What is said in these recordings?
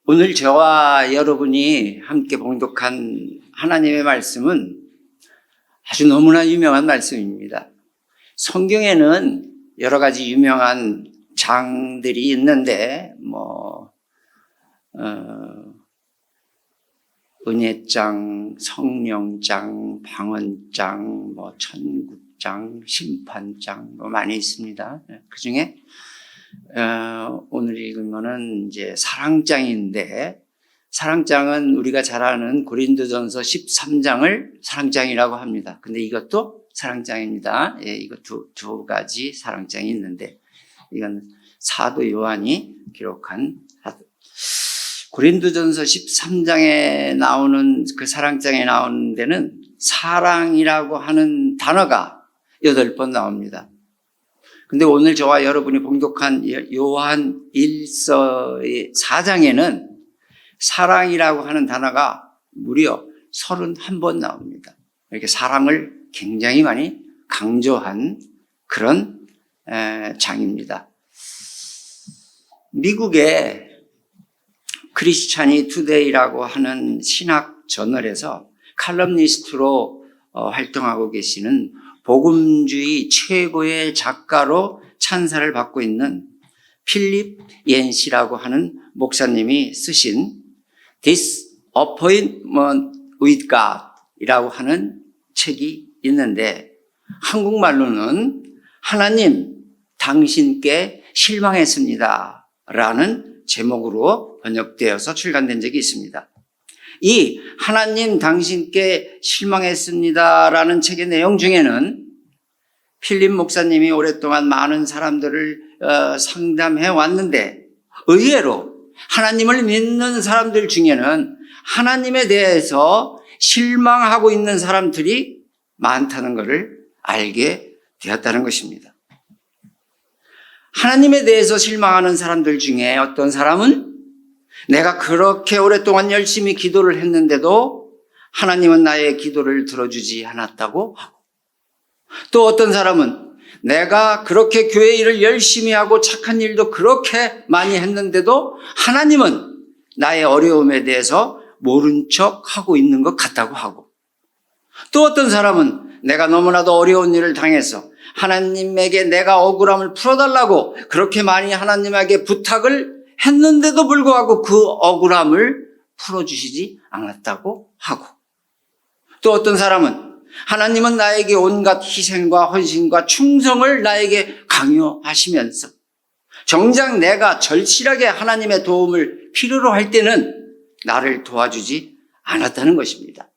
오늘 저와 여러분이 함께 봉독한 하나님의 말씀은 아주 너무나 유명한 말씀입니다. 성경에는 여러 가지 유명한 장들이 있는데 은혜장, 성령장, 방언장, 천국장, 심판장 많이 있습니다. 그 중에 오늘 읽은 거는 이제 사랑장인데, 사랑장은 우리가 잘 아는 고린도전서 13장을 사랑장이라고 합니다. 근데 이것도 사랑장입니다. 이거 두 가지 사랑장이 있는데, 이건 사도 요한이 기록한 고린도전서 13장에 나오는 그 사랑장에 나오는 데는 사랑이라고 하는 단어가 8번 나옵니다. 근데 오늘 저와 여러분이 봉독한 요한 1서의 4장에는 사랑이라고 하는 단어가 무려 31번 나옵니다. 이렇게 사랑을 굉장히 많이 강조한 그런 장입니다. 미국의 크리스찬이 투데이라고 하는 신학 저널에서 칼럼니스트로 활동하고 계시는 복음주의 최고의 작가로 찬사를 받고 있는 필립 옌시라고 하는 목사님이 쓰신 Disappointment with God 이라고 하는 책이 있는데, 한국말로는 하나님 당신께 실망했습니다 라는 제목으로 번역되어서 출간된 적이 있습니다. 이 하나님 당신께 실망했습니다라는 책의 내용 중에는 필립 목사님이 오랫동안 많은 사람들을 상담해 왔는데, 의외로 하나님을 믿는 사람들 중에는 하나님에 대해서 실망하고 있는 사람들이 많다는 것을 알게 되었다는 것입니다. 하나님에 대해서 실망하는 사람들 중에 어떤 사람은 내가 그렇게 오랫동안 열심히 기도를 했는데도 하나님은 나의 기도를 들어주지 않았다고 하고, 또 어떤 사람은 내가 그렇게 교회 일을 열심히 하고 착한 일도 그렇게 많이 했는데도 하나님은 나의 어려움에 대해서 모른 척 하고 있는 것 같다고 하고, 또 어떤 사람은 내가 너무나도 어려운 일을 당해서 하나님에게 내가 억울함을 풀어달라고 그렇게 많이 하나님에게 부탁을 했는데도 불구하고 그 억울함을 풀어주시지 않았다고 하고, 또 어떤 사람은 하나님은 나에게 온갖 희생과 헌신과 충성을 나에게 강요하시면서 정작 내가 절실하게 하나님의 도움을 필요로 할 때는 나를 도와주지 않았다는 것입니다.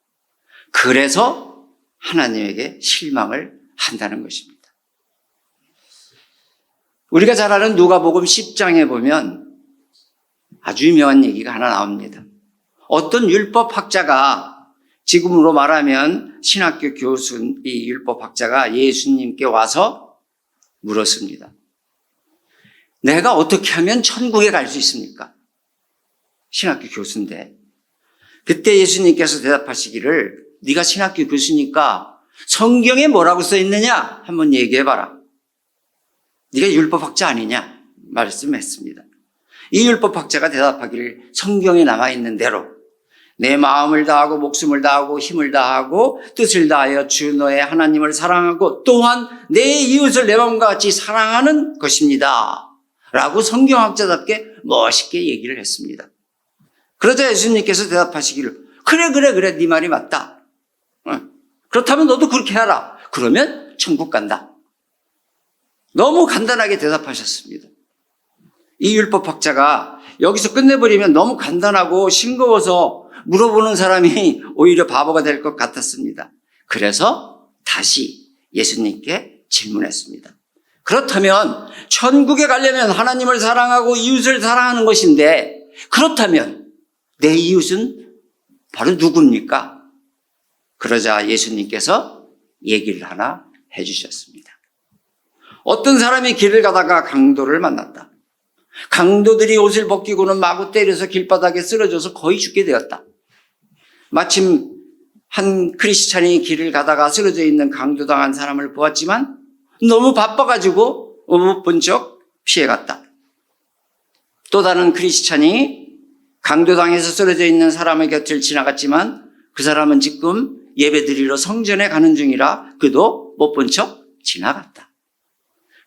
그래서 하나님에게 실망을 한다는 것입니다. 우리가 잘 아는 누가복음 10장에 보면 아주 유명한 얘기가 하나 나옵니다. 어떤 율법학자가, 지금으로 말하면 신학교 교수, 이 율법학자가 예수님께 와서 물었습니다. 내가 어떻게 하면 천국에 갈 수 있습니까? 신학교 교수인데. 그때 예수님께서 대답하시기를, 네가 신학교 교수니까 성경에 뭐라고 써 있느냐 한번 얘기해봐라. 네가 율법학자 아니냐 말씀했습니다. 이 율법학자가 대답하기를, 성경에 남아있는 대로 내 마음을 다하고 목숨을 다하고 힘을 다하고 뜻을 다하여 주 너의 하나님을 사랑하고 또한 내 이웃을 내 마음과 같이 사랑하는 것입니다 라고 성경학자답게 멋있게 얘기를 했습니다. 그러자 예수님께서 대답하시기를, 그래 네 말이 맞다. 그렇다면 너도 그렇게 하라. 그러면 천국 간다. 너무 간단하게 대답하셨습니다. 이 율법학자가 여기서 끝내버리면 너무 간단하고 싱거워서 물어보는 사람이 오히려 바보가 될 것 같았습니다. 그래서 다시 예수님께 질문했습니다. 그렇다면 천국에 가려면 하나님을 사랑하고 이웃을 사랑하는 것인데, 그렇다면 내 이웃은 바로 누굽니까? 그러자 예수님께서 얘기를 하나 해주셨습니다. 어떤 사람이 길을 가다가 강도를 만났다. 강도들이 옷을 벗기고는 마구 때려서 길바닥에 쓰러져서 거의 죽게 되었다. 마침 한 크리스찬이 길을 가다가 쓰러져 있는 강도당한 사람을 보았지만 너무 바빠가지고 못 본 척 피해갔다. 또 다른 크리스찬이 강도당해서 쓰러져 있는 사람의 곁을 지나갔지만 그 사람은 지금 예배드리러 성전에 가는 중이라 그도 못 본 척 지나갔다.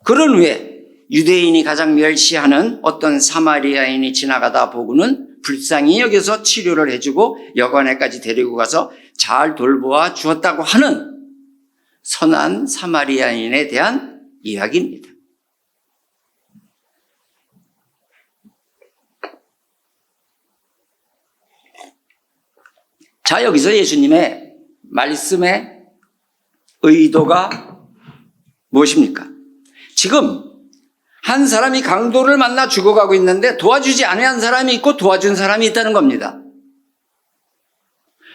그런 후에 유대인이 가장 멸시하는 어떤 사마리아인이 지나가다 보고는 불쌍히 여겨서 치료를 해주고 여관에까지 데리고 가서 잘 돌보아 주었다고 하는 선한 사마리아인에 대한 이야기입니다. 자, 여기서 예수님의 말씀의 의도가 무엇입니까? 지금 한 사람이 강도를 만나 죽어가고 있는데 도와주지 않은 사람이 있고 도와준 사람이 있다는 겁니다.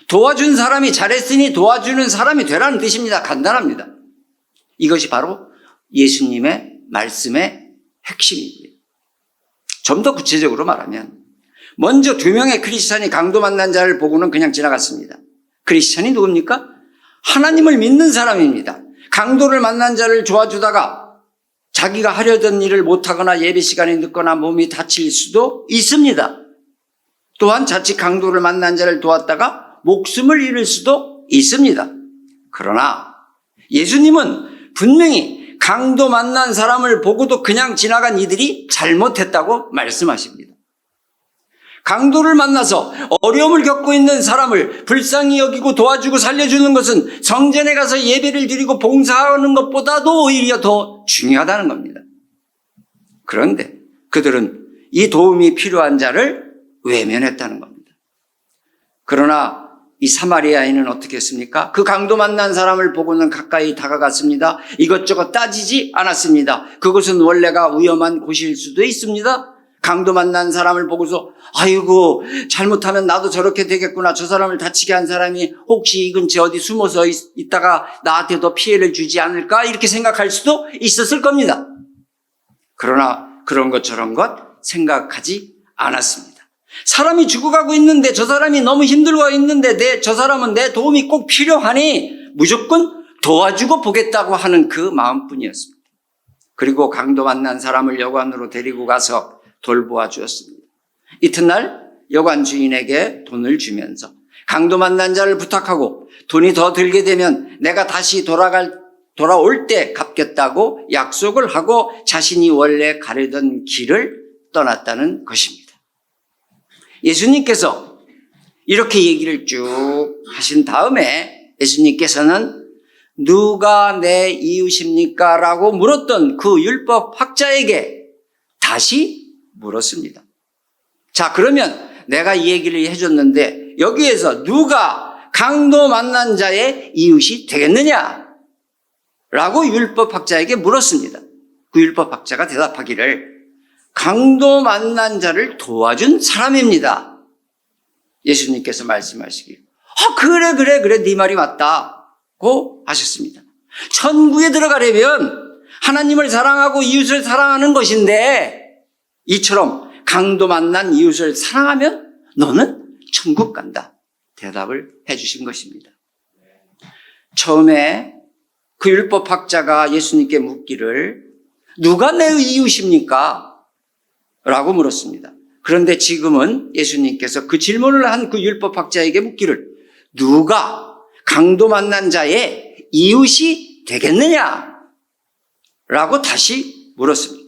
도와준 사람이 잘했으니 도와주는 사람이 되라는 뜻입니다. 간단합니다. 이것이 바로 예수님의 말씀의 핵심입니다. 좀 더 구체적으로 말하면 먼저 2명의 크리스찬이 강도 만난 자를 보고는 그냥 지나갔습니다. 크리스찬이 누굽니까? 하나님을 믿는 사람입니다. 강도를 만난 자를 도와주다가 자기가 하려던 일을 못하거나 예배 시간이 늦거나 몸이 다칠 수도 있습니다. 또한 자칫 강도를 만난 자를 도왔다가 목숨을 잃을 수도 있습니다. 그러나 예수님은 분명히 강도 만난 사람을 보고도 그냥 지나간 이들이 잘못했다고 말씀하십니다. 강도를 만나서 어려움을 겪고 있는 사람을 불쌍히 여기고 도와주고 살려주는 것은 성전에 가서 예배를 드리고 봉사하는 것보다도 오히려 더 중요하다는 겁니다. 그런데 그들은 이 도움이 필요한 자를 외면했다는 겁니다. 그러나 이 사마리아인은 어떻게 했습니까? 그 강도 만난 사람을 보고는 가까이 다가갔습니다. 이것저것 따지지 않았습니다. 그것은 원래가 위험한 곳일 수도 있습니다. 강도 만난 사람을 보고서 아이고 잘못하면 나도 저렇게 되겠구나. 저 사람을 다치게 한 사람이 혹시 이 근처에 어디 숨어서 있다가 나한테 더 피해를 주지 않을까 이렇게 생각할 수도 있었을 겁니다. 그러나 그런 것 저런 것 생각하지 않았습니다. 사람이 죽어가고 있는데 저 사람이 너무 힘들어 있는데 저 사람은 내 도움이 꼭 필요하니 무조건 도와주고 보겠다고 하는 그 마음뿐이었습니다. 그리고 강도 만난 사람을 여관으로 데리고 가서 돌보아 주었습니다. 이튿날 여관 주인에게 돈을 주면서 강도 만난 자를 부탁하고 돈이 더 들게 되면 내가 다시 돌아올 때 갚겠다고 약속을 하고 자신이 원래 가려던 길을 떠났다는 것입니다. 예수님께서 이렇게 얘기를 쭉 하신 다음에 예수님께서는 누가 내 이웃입니까? 라고 물었던 그 율법 학자에게 다시 물었습니다. 자, 그러면 내가 이 얘기를 해줬는데 여기에서 누가 강도 만난 자의 이웃이 되겠느냐? 라고 율법학자에게 물었습니다. 그 율법학자가 대답하기를 강도 만난 자를 도와준 사람입니다. 예수님께서 말씀하시길 그래 네 말이 맞다고 하셨습니다. 천국에 들어가려면 하나님을 사랑하고 이웃을 사랑하는 것인데 이처럼 강도 만난 이웃을 사랑하면 너는 천국 간다. 대답을 해 주신 것입니다. 처음에 그 율법학자가 예수님께 묻기를 누가 내 이웃입니까? 라고 물었습니다. 그런데 지금은 예수님께서 그 질문을 한 그 율법학자에게 묻기를 누가 강도 만난 자의 이웃이 되겠느냐? 라고 다시 물었습니다.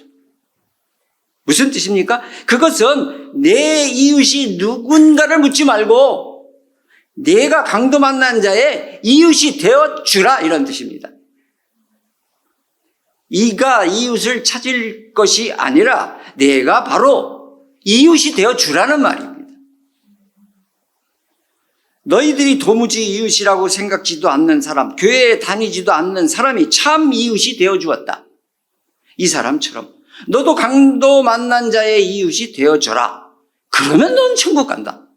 무슨 뜻입니까? 그것은 내 이웃이 누군가를 묻지 말고 내가 강도 만난 자의 이웃이 되어주라 이런 뜻입니다. 이가 이웃을 찾을 것이 아니라 내가 바로 이웃이 되어주라는 말입니다. 너희들이 도무지 이웃이라고 생각지도 않는 사람, 교회에 다니지도 않는 사람이 참 이웃이 되어주었다. 이 사람처럼 너도 강도 만난 자의 이웃이 되어줘라. 그러면 넌 천국 간다.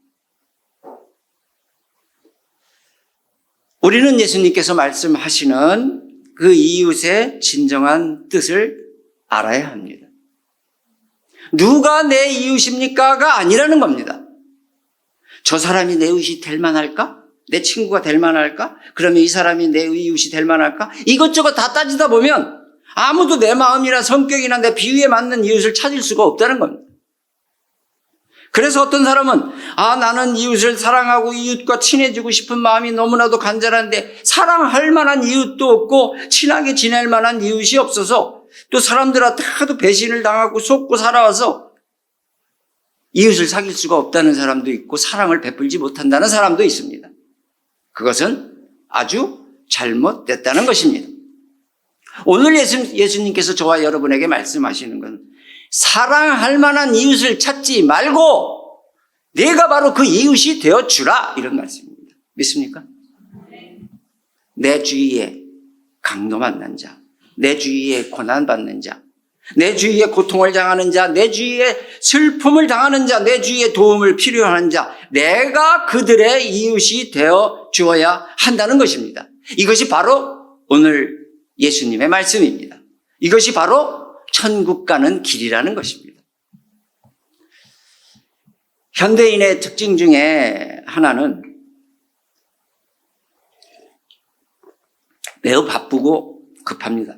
우리는 예수님께서 말씀하시는 그 이웃의 진정한 뜻을 알아야 합니다. 누가 내 이웃입니까가 아니라는 겁니다. 저 사람이 내 이웃이 될 만할까? 내 친구가 될 만할까? 그러면 이 사람이 내 이웃이 될 만할까? 이것저것 다 따지다 보면 아무도 내 마음이나 성격이나 내 비위에 맞는 이웃을 찾을 수가 없다는 겁니다. 그래서 어떤 사람은 나는 이웃을 사랑하고 이웃과 친해지고 싶은 마음이 너무나도 간절한데 사랑할 만한 이웃도 없고 친하게 지낼 만한 이웃이 없어서 또 사람들한테 하도 배신을 당하고 속고 살아와서 이웃을 사귈 수가 없다는 사람도 있고 사랑을 베풀지 못한다는 사람도 있습니다. 그것은 아주 잘못됐다는 것입니다. 오늘 예수님께서 저와 여러분에게 말씀하시는 건 사랑할 만한 이웃을 찾지 말고 내가 바로 그 이웃이 되어주라, 이런 말씀입니다. 믿습니까? 내 주위에 강도 만난 자, 내 주위에 고난받는 자, 내 주위에 고통을 당하는 자, 내 주위에 슬픔을 당하는 자, 내 주위에 도움을 필요한 자, 내가 그들의 이웃이 되어 주어야 한다는 것입니다. 이것이 바로 오늘 예수님의 말씀입니다. 이것이 바로 천국 가는 길이라는 것입니다. 현대인의 특징 중에 하나는 매우 바쁘고 급합니다.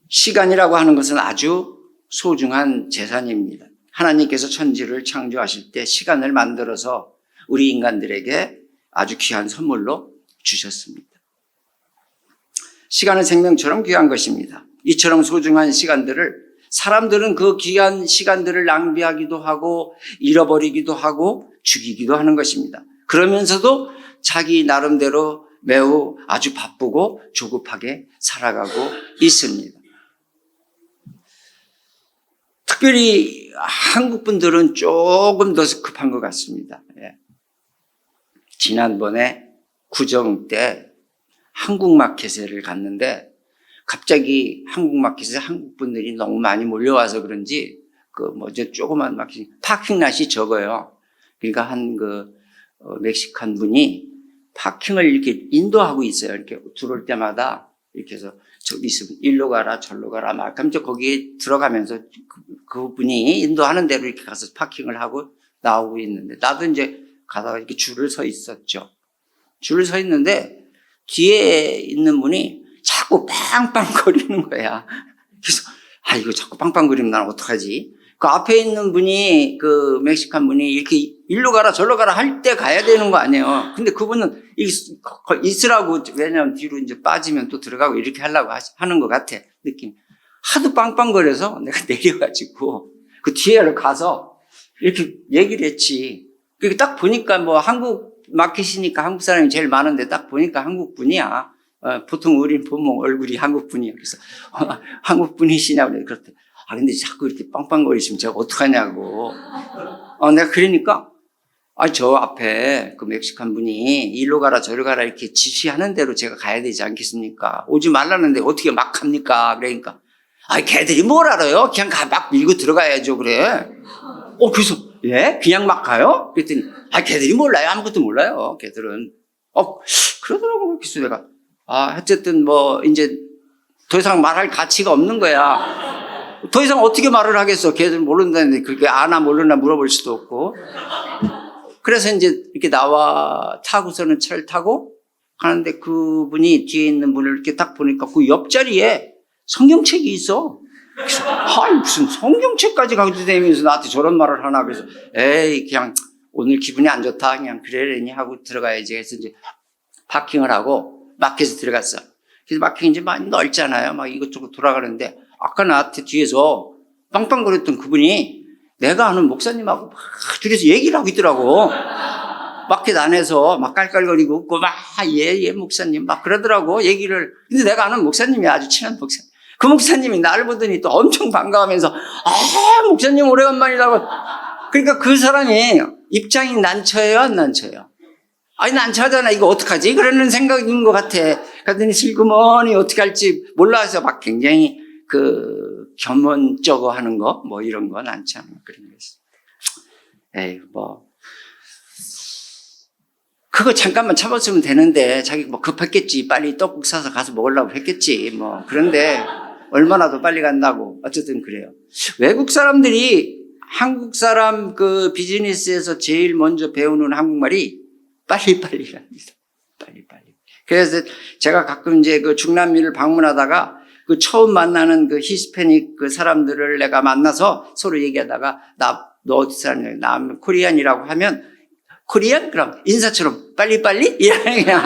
시간이라고 하는 것은 아주 소중한 재산입니다. 하나님께서 천지를 창조하실 때 시간을 만들어서 우리 인간들에게 아주 귀한 선물로 주셨습니다. 시간은 생명처럼 귀한 것입니다. 이처럼 소중한 시간들을 사람들은 그 귀한 시간들을 낭비하기도 하고 잃어버리기도 하고 죽이기도 하는 것입니다. 그러면서도 자기 나름대로 매우 아주 바쁘고 조급하게 살아가고 있습니다. 특별히 한국 분들은 조금 더 급한 것 같습니다. 지난번에 구정 때 한국마켓을 갔는데 갑자기 한국마켓에 한국 분들이 너무 많이 몰려와서 그런지 조그만 마켓 파킹랏이 적어요. 그러니까 멕시칸 분이 파킹을 이렇게 인도하고 있어요. 이렇게 들어올 때마다 이렇게 해서 저기 있으면 일로 가라 절로 가라 막 하면서 거기에 들어가면서 그분이 인도하는 대로 이렇게 가서 파킹을 하고 나오고 있는데 나도 이제 가다가 이렇게 줄을 서 있었죠. 줄을 서 있는데 뒤에 있는 분이 자꾸 빵빵거리는 거야. 그래서 이거 자꾸 빵빵거리면 난 어떡하지? 그 앞에 있는 분이 그 멕시칸 분이 이렇게 일로 가라 절로 가라 할 때 가야 되는 거 아니에요. 근데 그분은 있으라고, 왜냐면 뒤로 이제 빠지면 또 들어가고 이렇게 하려고 하는 것 같아. 느낌. 하도 빵빵거려서 내가 내려가지고 그 뒤에 가서 이렇게 얘기를 했지. 그게 딱 보니까 한국 마켓이니까 한국 사람이 제일 많은데 딱 보니까 한국 분이야. 보통 우린 보면 얼굴이 한국 분이야. 그래서 한국 분이시냐고 그래. 그렇대. 근데 자꾸 이렇게 빵빵거리시면 제가 어떡하냐고. 내가 그러니까, 저 앞에 그 멕시칸 분이 일로 가라 저로 가라 이렇게 지시하는 대로 제가 가야 되지 않겠습니까? 오지 말라는데 어떻게 막 갑니까? 그러니까, 걔들이 뭘 알아요? 그냥 막 밀고 들어가야죠. 그래. 그래서, 그냥 막 가요? 그랬더니, 걔들이 몰라요. 아무것도 몰라요. 걔들은. 그러더라고. 그래서 내가, 어쨌든 이제 더 이상 말할 가치가 없는 거야. 더 이상 어떻게 말을 하겠어. 걔들 모른다는데 그렇게 아나 모르나 물어볼 수도 없고. 그래서 이제 이렇게 타고서는 차를 타고 가는데 그분이 뒤에 있는 분을 이렇게 딱 보니까 그 옆자리에 성경책이 있어. 그래서 무슨 성경책까지 가지고 다니면서 나한테 저런 말을 하나. 그래서 그냥 오늘 기분이 안 좋다. 그냥 그러려니 하고 들어가야지. 그래서 이제 파킹을 하고 마켓에 들어갔어. 그래서 마켓이 이제 많이 넓잖아요. 막 이것저것 돌아가는데 아까 나한테 뒤에서 빵빵거렸던 그분이 내가 아는 목사님하고 막 둘이서 얘기를 하고 있더라고. 마켓 안에서 막 깔깔거리고 웃고 막 목사님 막 그러더라고 얘기를. 근데 내가 아는 목사님이 아주 친한 목사님. 그 목사님이 나를 보더니 또 엄청 반가워하면서 목사님 오래간만이라고. 그러니까 그 사람이 입장이 난처해요, 안 난처해요? 난처하잖아. 이거 어떡하지? 그러는 생각인 것 같아. 그러더니 슬그머니 어떻게 할지 몰라서 막 굉장히 겸언쩍어 하는 거, 이런 건 않잖아. 그런 거 있어. 그거 잠깐만 참았으면 되는데, 자기 급했겠지. 빨리 떡국 사서 가서 먹으려고 했겠지. 그런데, 얼마나 더 빨리 간다고. 어쨌든 그래요. 외국 사람들이 한국 사람 비즈니스에서 제일 먼저 배우는 한국말이 빨리빨리랍니다. 빨리빨리. 그래서 제가 가끔 이제 중남미를 방문하다가 처음 만나는 히스패닉 사람들을 내가 만나서 서로 얘기하다가 나 너 어디 사냐? 나 코리안이라고 하면 코리안? 그럼 인사처럼 빨리빨리? 이러면 그냥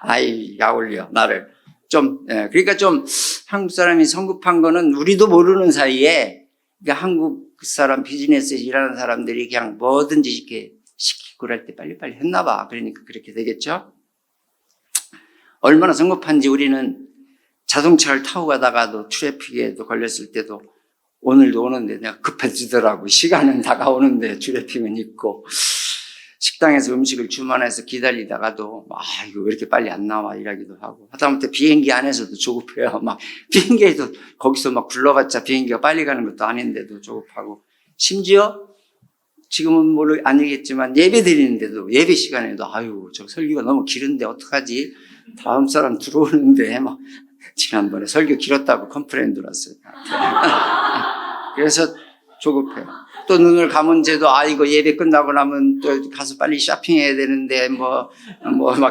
아이 약올려 나를 좀 그러니까 좀 한국 사람이 성급한 거는 우리도 모르는 사이에 그러니까 한국 사람 비즈니스에서 일하는 사람들이 그냥 뭐든지 이렇게 시키고 그럴 때 빨리빨리 했나 봐. 그러니까 그렇게 되겠죠. 얼마나 성급한지 우리는 자동차를 타고 가다가도 트래픽에도 걸렸을 때도 오늘도 오는데 내가 급해지더라고. 시간은 다가오는데 트래픽은 있고 식당에서 음식을 주문해서 기다리다가도 이거 왜 이렇게 빨리 안 나와 이러기도 하고 하다못해 비행기 안에서도 조급해요. 막 비행기에도 거기서 막 불러봤자 비행기가 빨리 가는 것도 아닌데도 조급하고 심지어 지금은 아니겠지만 예배 드리는데도 예배 시간에도 저 설교가 너무 길은데 어떡하지? 다음 사람 들어오는데 막 지난번에 설교 길었다고 컴플레인 들었어요. 그래서 조급해요. 또 눈을 감은 채도 이거 예배 끝나고 나면 또 가서 빨리 쇼핑해야 되는데 막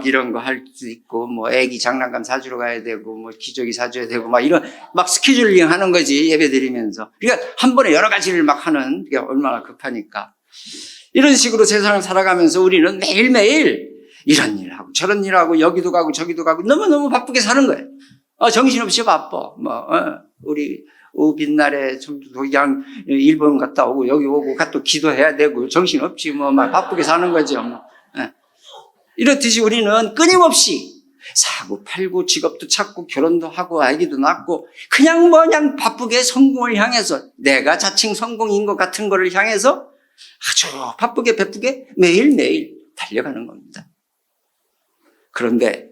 이런 거 할 수 있고 애기 장난감 사주러 가야 되고 기저귀 사줘야 되고 이런 막 스케줄링 하는 거지 예배 드리면서. 그러니까 한 번에 여러 가지를 막 하는 게 얼마나 급하니까. 이런 식으로 세상을 살아가면서 우리는 매일매일 이런 일하고 저런 일하고 여기도 가고 저기도 가고 너무너무 바쁘게 사는 거예요. 정신없이 바빠. 우리 빛날에 그냥 일본 갔다 오고 여기 오고 또 기도해야 되고 정신없이 막 바쁘게 사는 거죠. 이렇듯이 우리는 끊임없이 사고 팔고 직업도 찾고 결혼도 하고 아기도 낳고 그냥 바쁘게 성공을 향해서 내가 자칭 성공인 것 같은 거를 향해서 아주 바쁘게 매일매일 달려가는 겁니다. 그런데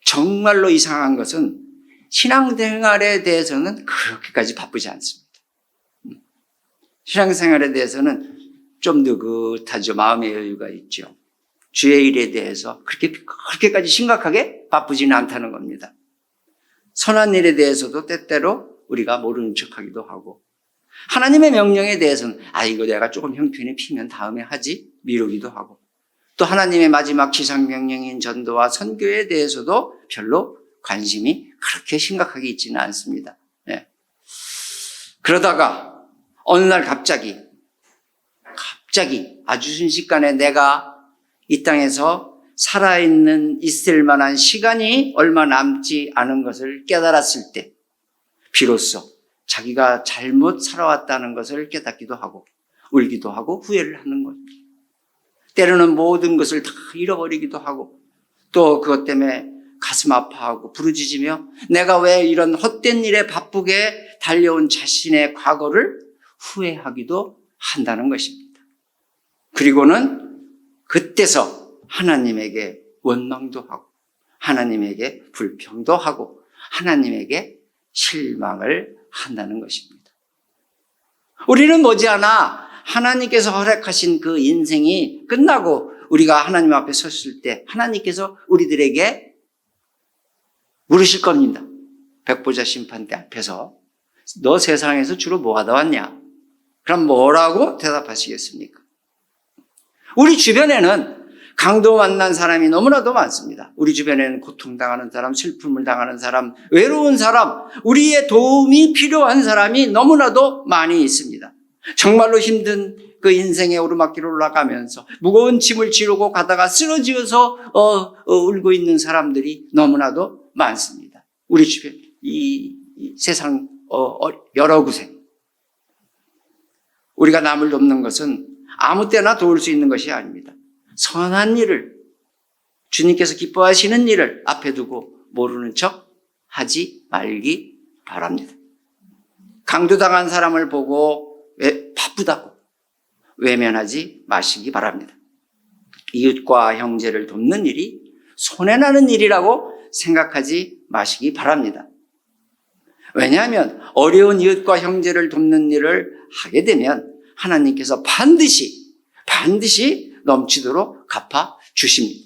정말로 이상한 것은 신앙생활에 대해서는 그렇게까지 바쁘지 않습니다. 신앙생활에 대해서는 좀 느긋하죠. 마음의 여유가 있죠. 주의 일에 대해서 그렇게까지 심각하게 바쁘지는 않다는 겁니다. 선한 일에 대해서도 때때로 우리가 모르는 척하기도 하고 하나님의 명령에 대해서는 이거 내가 조금 형편이 피면 다음에 하지 미루기도 하고 또 하나님의 마지막 지상명령인 전도와 선교에 대해서도 별로 관심이 그렇게 심각하게 있지는 않습니다. 그러다가 어느 날 갑자기 아주 순식간에 내가 이 땅에서 있을 만한 시간이 얼마 남지 않은 것을 깨달았을 때 비로소 자기가 잘못 살아왔다는 것을 깨닫기도 하고 울기도 하고 후회를 하는 거죠. 때로는 모든 것을 다 잃어버리기도 하고 또 그것 때문에 가슴 아파하고 부르짖으며 내가 왜 이런 헛된 일에 바쁘게 달려온 자신의 과거를 후회하기도 한다는 것입니다. 그리고는 그때서 하나님에게 원망도 하고 하나님에게 불평도 하고 하나님에게 실망을 한다는 것입니다. 우리는 머지않아 하나님께서 허락하신 그 인생이 끝나고 우리가 하나님 앞에 섰을 때 하나님께서 우리들에게 물으실 겁니다. 백보자 심판대 앞에서 너 세상에서 주로 뭐 하다 왔냐? 그럼 뭐라고 대답하시겠습니까? 우리 주변에는 강도 만난 사람이 너무나도 많습니다. 우리 주변에는 고통당하는 사람, 슬픔을 당하는 사람, 외로운 사람, 우리의 도움이 필요한 사람이 너무나도 많이 있습니다. 정말로 힘든 그 인생의 오르막길을 올라가면서 무거운 짐을 지르고 가다가 쓰러지어서 울고 있는 사람들이 너무나도 많습니다. 우리 주변 이 세상 여러 곳에 우리가 남을 돕는 것은 아무 때나 도울 수 있는 것이 아닙니다. 선한 일을 주님께서 기뻐하시는 일을 앞에 두고 모르는 척 하지 말기 바랍니다. 강도당한 사람을 보고 바쁘다고 외면하지 마시기 바랍니다. 이웃과 형제를 돕는 일이 손해나는 일이라고 생각하지 마시기 바랍니다. 왜냐하면 어려운 이웃과 형제를 돕는 일을 하게 되면 하나님께서 반드시 넘치도록 갚아 주십니다.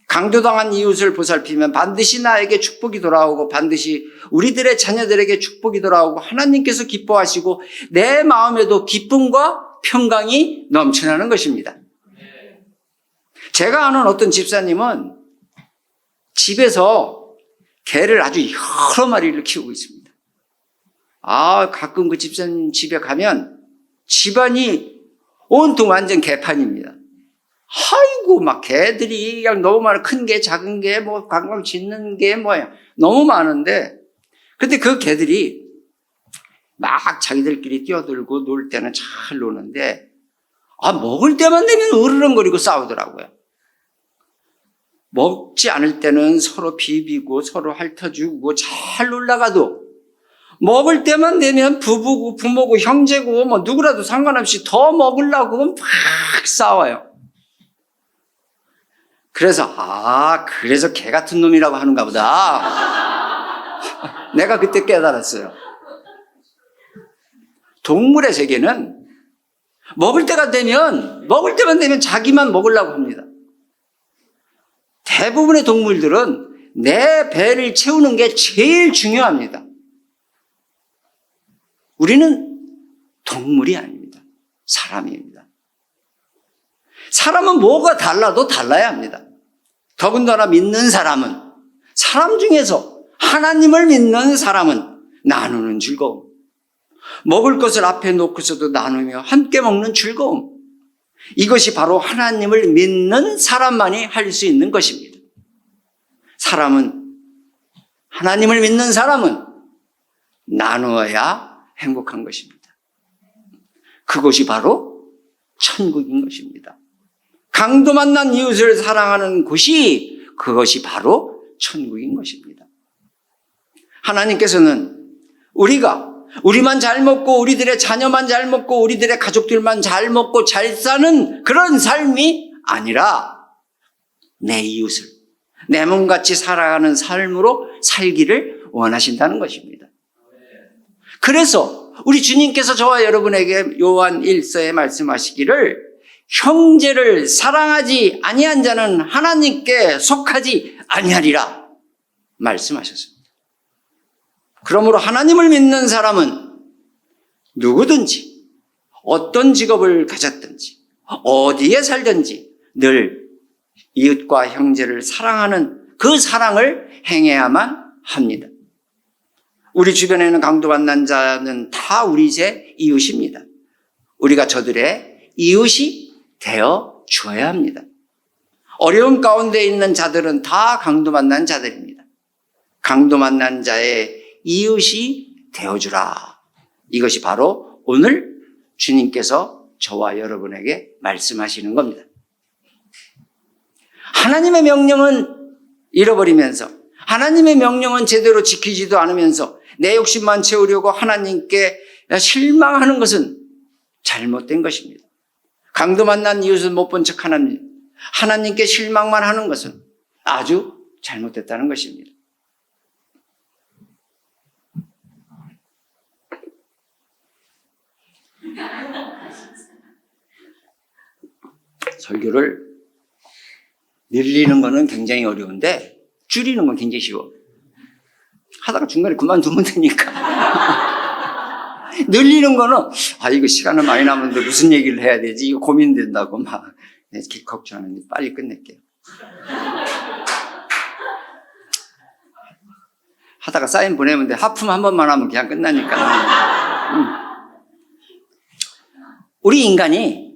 강도당한 이웃을 보살피면 반드시 나에게 축복이 돌아오고 반드시 우리들의 자녀들에게 축복이 돌아오고 하나님께서 기뻐하시고 내 마음에도 기쁨과 평강이 넘쳐나는 것입니다. 제가 아는 어떤 집사님은 집에서 개를 아주 여러 마리를 키우고 있습니다. 가끔 그 집사님 집에 가면 집안이 온통 완전 개판입니다. 아이고, 막 개들이 그냥 너무 많아. 큰 개, 작은 개, 뭐, 관광 짓는 개, 뭐야. 너무 많은데, 근데 그 개들이 막 자기들끼리 뛰어들고 놀 때는 잘 노는데, 먹을 때만 되면 으르렁거리고 싸우더라고요. 먹지 않을 때는 서로 비비고 서로 핥아주고 잘 놀다가도, 먹을 때만 되면 부모고 형제고 뭐 누구라도 상관없이 더 먹으려고 막 싸워요. 그래서 그래서 개 같은 놈이라고 하는가 보다. 내가 그때 깨달았어요. 동물의 세계는 먹을 때만 되면 자기만 먹으려고 합니다. 대부분의 동물들은 내 배를 채우는 게 제일 중요합니다. 우리는 동물이 아닙니다. 사람입니다. 사람은 뭐가 달라도 달라야 합니다. 더군다나 믿는 사람은, 사람 중에서 하나님을 믿는 사람은 나누는 즐거움, 먹을 것을 앞에 놓고서도 나누며 함께 먹는 즐거움, 이것이 바로 하나님을 믿는 사람만이 할 수 있는 것입니다. 하나님을 믿는 사람은 나누어야 행복한 것입니다. 그것이 바로 천국인 것입니다. 강도 만난 이웃을 사랑하는 곳이 그것이 바로 천국인 것입니다. 하나님께서는 우리만 잘 먹고 우리들의 자녀만 잘 먹고 우리들의 가족들만 잘 먹고 잘 사는 그런 삶이 아니라 내 이웃을 내 몸같이 살아가는 삶으로 살기를 원하신다는 것입니다. 그래서 우리 주님께서 저와 여러분에게 요한 1서에 말씀하시기를 형제를 사랑하지 아니한 자는 하나님께 속하지 아니하리라 말씀하셨습니다. 그러므로 하나님을 믿는 사람은 누구든지 어떤 직업을 가졌든지 어디에 살든지 늘 이웃과 형제를 사랑하는 그 사랑을 행해야만 합니다. 우리 주변에는 강도 만난 자는 다 우리 제 이웃입니다. 우리가 저들의 이웃이 되어 주어야 합니다. 어려움 가운데 있는 자들은 다 강도 만난 자들입니다. 강도 만난 자의 이웃이 되어주라. 이것이 바로 오늘 주님께서 저와 여러분에게 말씀하시는 겁니다. 하나님의 명령은 잃어버리면서 하나님의 명령은 제대로 지키지도 않으면서 내 욕심만 채우려고 하나님께 실망하는 것은 잘못된 것입니다. 강도 만난 이웃은 못 본 척 하나님께 실망만 하는 것은 아주 잘못됐다는 것입니다. 설교를 늘리는 거는 굉장히 어려운데 줄이는 건 굉장히 쉬워. 하다가 중간에 그만두면 되니까. 늘리는 거는 이거 시간을 많이 남았는데 무슨 얘기를 해야 되지? 이거 고민된다고 막 걱정하는데 빨리 끝낼게요. 하다가 사인 보내면 돼. 하품 한 번만 하면 그냥 끝나니까. 우리 인간이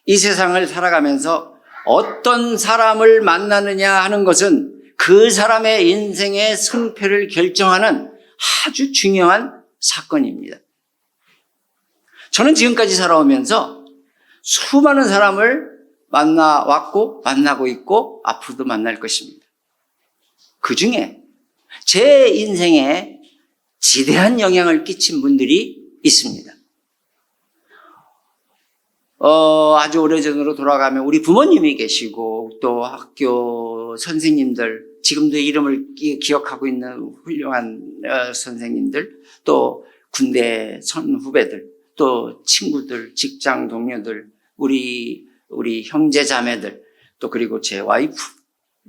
이 세상을 살아가면서 어떤 사람을 만나느냐 하는 것은 그 사람의 인생의 승패를 결정하는 아주 중요한 사건입니다. 저는 지금까지 살아오면서 수많은 사람을 만나왔고 만나고 있고 앞으로도 만날 것입니다. 그 중에 제 인생에 지대한 영향을 끼친 분들이 있습니다. 아주 오래전으로 돌아가면 우리 부모님이 계시고 또 학교 선생님들, 지금도 이름을 기억하고 있는 훌륭한 선생님들, 또 군대 선후배들, 또 친구들, 직장 동료들, 우리 형제 자매들, 또 그리고 제 와이프,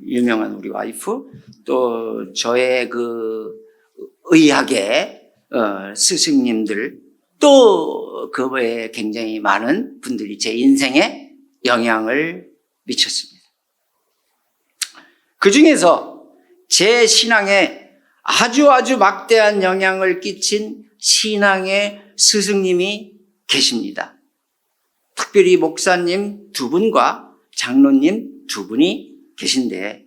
유명한 우리 와이프, 또 저의 그 의학의 스승님들, 또 그 외에 굉장히 많은 분들이 제 인생에 영향을 미쳤습니다. 그 중에서 제 신앙에 아주 막대한 영향을 끼친 신앙의 스승님이 계십니다. 특별히 목사님 2분과 장로님 2분이 계신데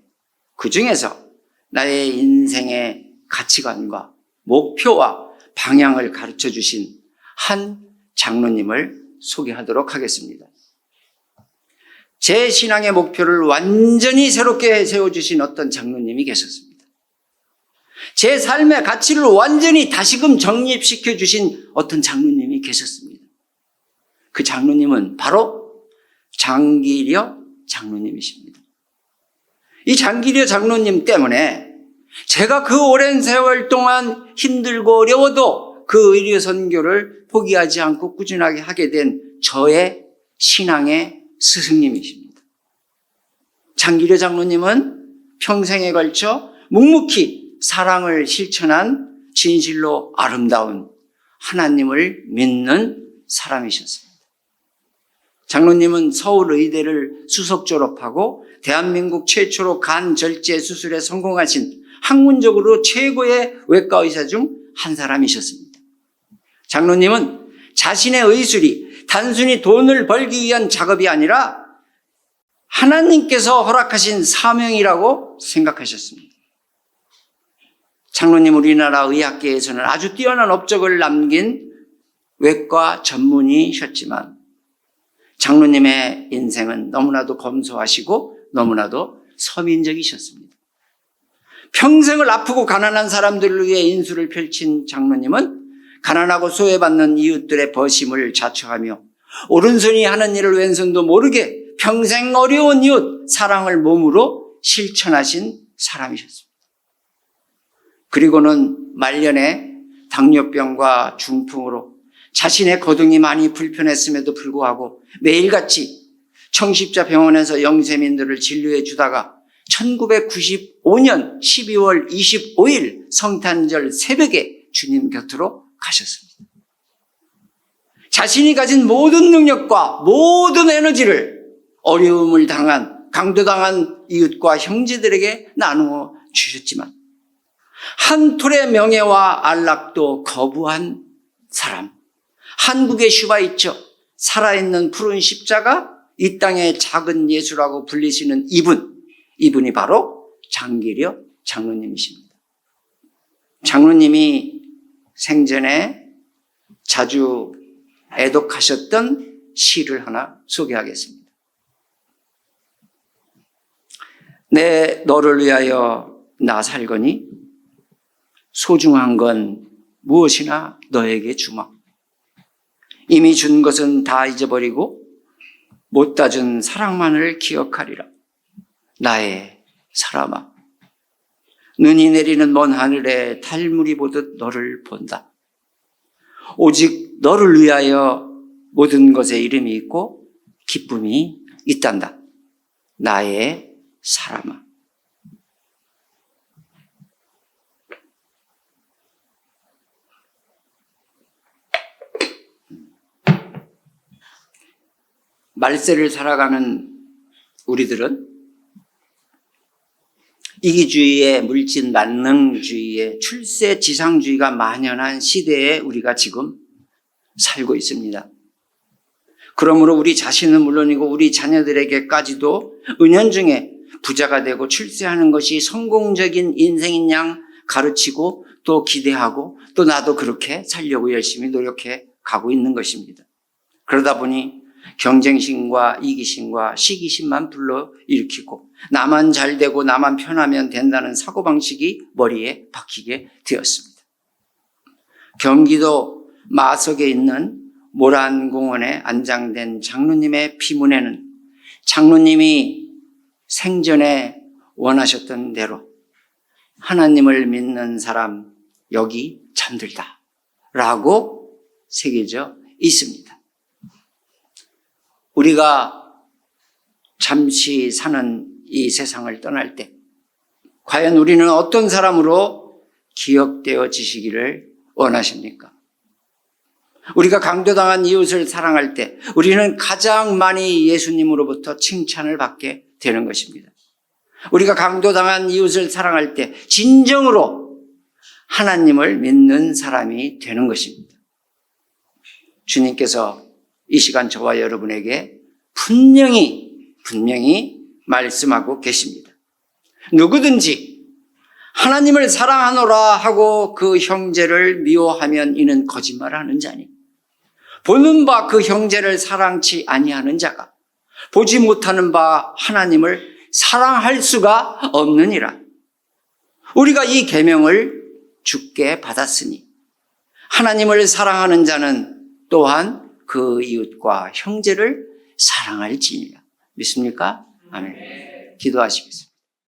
그 중에서 나의 인생의 가치관과 목표와 방향을 가르쳐 주신 한 장로님을 소개하도록 하겠습니다. 제 신앙의 목표를 완전히 새롭게 세워주신 어떤 장로님이 계셨습니다. 제 삶의 가치를 완전히 다시금 정립시켜 주신 어떤 장로님이 계셨습니다. 그 장로님은 바로 장기려 장로님이십니다. 이 장기려 장로님 때문에 제가 그 오랜 세월 동안 힘들고 어려워도 그 의료 선교를 포기하지 않고 꾸준하게 하게 된 저의 신앙의 스승님이십니다. 장기려 장로님은 평생에 걸쳐 묵묵히 사랑을 실천한 진실로 아름다운 하나님을 믿는 사람이셨습니다. 장로님은 서울의대를 수석 졸업하고 대한민국 최초로 간 절제 수술에 성공하신 학문적으로 최고의 외과 의사 중 한 사람이셨습니다. 장로님은 자신의 의술이 단순히 돈을 벌기 위한 작업이 아니라 하나님께서 허락하신 사명이라고 생각하셨습니다. 장로님 우리나라 의학계에서는 아주 뛰어난 업적을 남긴 외과 전문의셨지만 장로님의 인생은 너무나도 검소하시고 너무나도 서민적이셨습니다. 평생을 아프고 가난한 사람들을 위해 인수를 펼친 장로님은 가난하고 소외받는 이웃들의 버심을 자처하며 오른손이 하는 일을 왼손도 모르게 평생 어려운 이웃 사랑을 몸으로 실천하신 사람이셨습니다. 그리고는 말년에 당뇨병과 중풍으로 자신의 거동이 많이 불편했음에도 불구하고 매일같이 청십자병원에서 영세민들을 진료해 주다가 1995년 12월 25일 성탄절 새벽에 주님 곁으로 가셨습니다. 자신이 가진 모든 능력과 모든 에너지를 어려움을 당한, 강도당한 이웃과 형제들에게 나누어 주셨지만 한 톨의 명예와 안락도 거부한 사람, 한국의 슈바이처, 살아있는 푸른 십자가, 이 땅의 작은 예수라고 불리시는 이분이 바로 장기려 장로님이십니다. 장로님이 생전에 자주 애독하셨던 시를 하나 소개하겠습니다. 내 너를 위하여 나 살거니 소중한 건 무엇이나 너에게 주마. 이미 준 것은 다 잊어버리고 못다 준 사랑만을 기억하리라. 나의 사람아, 눈이 내리는 먼 하늘에 달물이 보듯 너를 본다. 오직 너를 위하여 모든 것에 이름이 있고 기쁨이 있단다. 나의 사람아. 말세를 살아가는 우리들은 이기주의의 물질 만능주의의 출세 지상주의가 만연한 시대에 우리가 지금 살고 있습니다. 그러므로 우리 자신은 물론이고 우리 자녀들에게까지도 은연중에 부자가 되고 출세하는 것이 성공적인 인생인 양 가르치고 또 기대하고 또 나도 그렇게 살려고 열심히 노력해 가고 있는 것입니다. 그러다 보니 경쟁심과 이기심과 시기심만 불러일으키고 나만 잘 되고 나만 편하면 된다는 사고방식이 머리에 박히게 되었습니다. 경기도 마석에 있는 모란공원에 안장된 장로님의 피문에는 장로님이 생전에 원하셨던 대로 하나님을 믿는 사람 여기 잠들다 라고 새겨져 있습니다. 우리가 잠시 사는 이 세상을 떠날 때 과연 우리는 어떤 사람으로 기억되어지시기를 원하십니까? 우리가 강도당한 이웃을 사랑할 때 우리는 가장 많이 예수님으로부터 칭찬을 받게 되는 것입니다. 우리가 강도당한 이웃을 사랑할 때 진정으로 하나님을 믿는 사람이 되는 것입니다. 주님께서 이 시간 저와 여러분에게 분명히 말씀하고 계십니다. 누구든지 하나님을 사랑하노라 하고 그 형제를 미워하면 이는 거짓말하는 자니 보는 바 그 형제를 사랑치 아니하는 자가 보지 못하는 바 하나님을 사랑할 수가 없느니라. 우리가 이 계명을 주께 받았으니 하나님을 사랑하는 자는 또한 그 이웃과 형제를 사랑할지니라. 믿습니까? 아멘. 기도하시겠습니다.